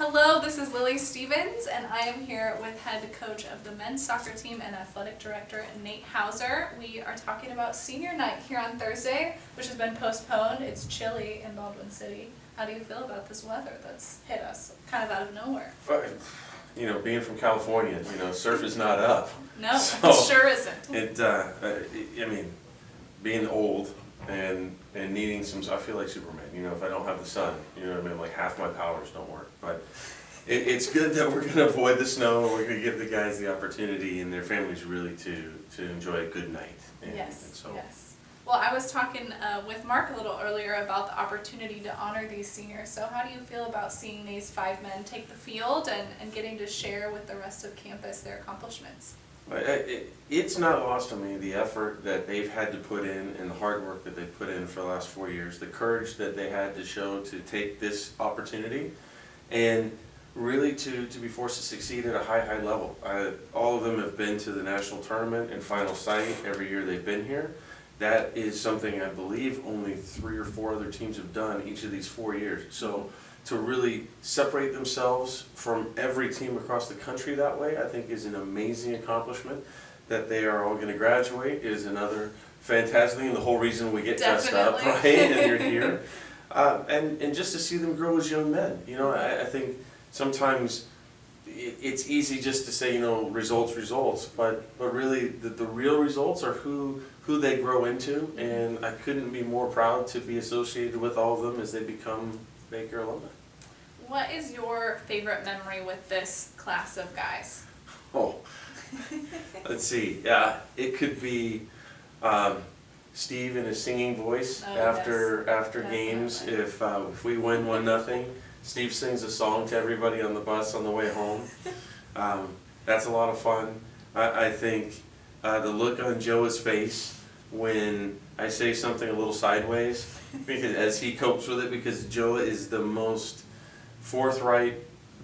Hello, this is Lily Stevens, and I am here with head coach of the men's soccer team and athletic director Nate Hauser. We are talking about senior night here on Thursday, which has been postponed. It's chilly in Baldwin City. How do you feel about this weather that's hit us kind of out of nowhere? But, you know, being from California, surf is not up. No, So, it sure isn't. I mean, being old and needing some, I feel like Superman. If I don't have the sun, like half my powers don't work. But it's good that we're going to avoid the snow. We're going to give the guys the opportunity and their families really to enjoy a good night. Yes. Well, I was talking with Mark a little earlier about the opportunity to honor these seniors. So how do you feel about seeing these 5 men take the field and getting to share with the rest of campus their accomplishments? It's not lost on me the effort that they've had to put in and the hard work that they've put in for the last 4 years, the courage that they had to show to take this opportunity, and really to be forced to succeed at a high level. All of them have been to the national tournament and final sight every year they've been here. That is something I believe only 3 or 4 other teams have done each of these 4 years. So to really separate themselves from every team across the country that way, I think is an amazing accomplishment. That they are all going to graduate is another fantastic thing, and the whole reason we get dressed up, right, and you're here. And just to see them grow as young men. I think sometimes it's easy just to say, results, but really the real results are who they grow into, and I couldn't be more proud to be associated with all of them as they become Baker alumni. What is your favorite memory with this class of guys? Oh, let's see. It could be Steve and his singing voice after games. If we win 1-0, Steve sings a song to everybody on the bus on the way home. That's a lot of fun. I think the look on Joe's face when I say something a little sideways, because as he copes with it, because Joe is the most forthright,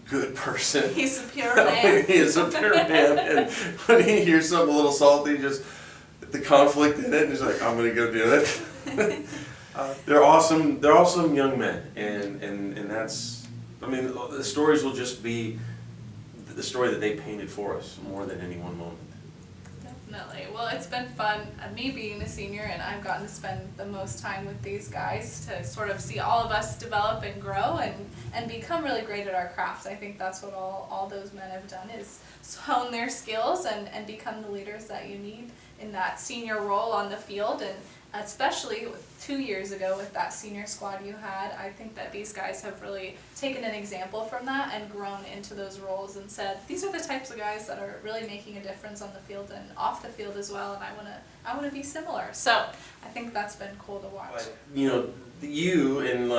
good person. He's a pure man. He is a pure man, and when he hears something a little salty, just the conflict in it, and he's like, "I'm gonna go do it." They're awesome. They're awesome young men, and that's. The stories will just be the story that they painted for us more than any one moment. Definitely. Well, it's been fun, me being a senior, and I've gotten to spend the most time with these guys to sort of see all of us develop and grow and become really great at our craft. I think that's what all those men have done, is hone their skills and become the leaders that you need in that senior role on the field. And especially 2 years ago with that senior squad you had, I think that these guys have really taken an example from that and grown into those roles and said, these are the types of guys that are really making a difference on the field and off the field as well, and I wanna be similar. So I think that's been cool to watch. You and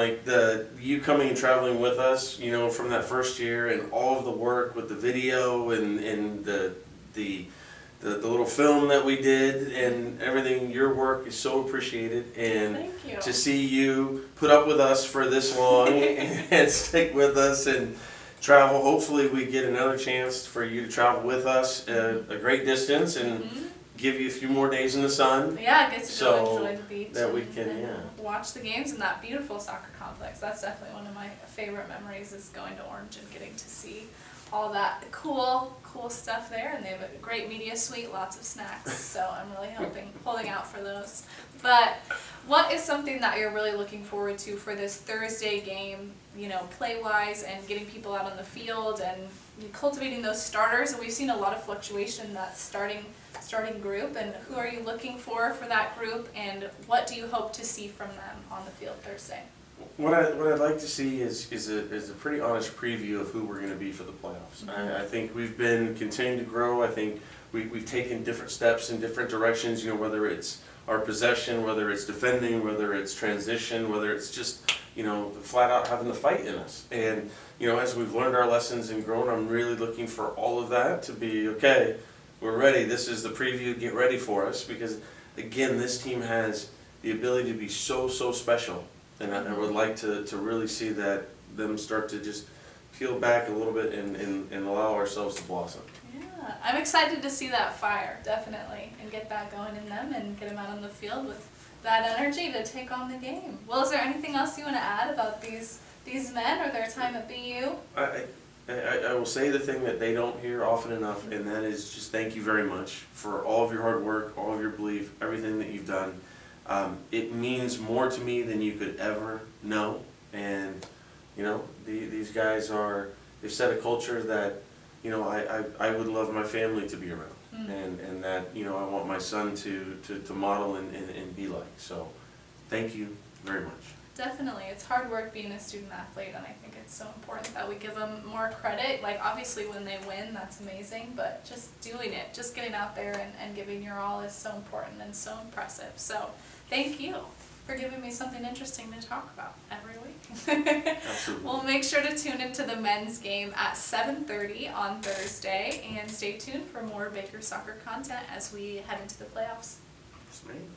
you coming and traveling with us, from that first year, and all of the work with the video and the little film that we did and everything, your work is so appreciated, and Thank you. to see you put up with us for this long and stick with us and travel. Hopefully we get another chance for you to travel with us a great distance and give you a few more days in the sun. Yeah, it gets to go enjoy the beach that we can watch the games in that beautiful soccer complex. That's definitely one of my favorite memories, is going to Orange and getting to see all that cool stuff there, and they have a great media suite, lots of snacks, so I'm really holding out for those. But what is something that you're really looking forward to for this Thursday game, play-wise, and getting people out on the field and cultivating those starters? And we've seen a lot of fluctuation in that starting group, and who are you looking for that group, and what do you hope to see from them on the field Thursday? What I'd like to see is a pretty honest preview of who we're going to be for the playoffs. I think we've been continuing to grow. I think we've taken different steps in different directions, whether it's our possession, whether it's defending, whether it's transition, whether it's just, flat out having the fight in us. And, as we've learned our lessons and grown, I'm really looking for all of that to be, okay, we're ready. This is the preview. Get ready for us, because, again, this team has the ability to be so special. And I would like to really see them start to just peel back a little bit and allow ourselves to blossom. Yeah, I'm excited to see that fire, definitely, and get that going in them and get them out on the field with that energy to take on the game. Well, is there anything else you want to add about these these men or their time at BU. I will say the thing that they don't hear often enough, and that is just thank you very much for all of your hard work, all of your belief, everything that you've done. It means more to me than you could ever know. And, you know, these guys they've set a culture that, you know, I would love my family to be around. And that, you know, I want my son to model and be like. So, thank you very much. Definitely, it's hard work being a student athlete, and I think it's so important that we give them more credit. Like, obviously when they win, that's amazing, but just doing it, just getting out there and giving your all is so important and so impressive. So thank you for giving me something interesting to talk about every week. Absolutely. We'll make sure to tune into the men's game at 7:30 on Thursday, and stay tuned for more Baker soccer content as we head into the playoffs. Yes, ma'am.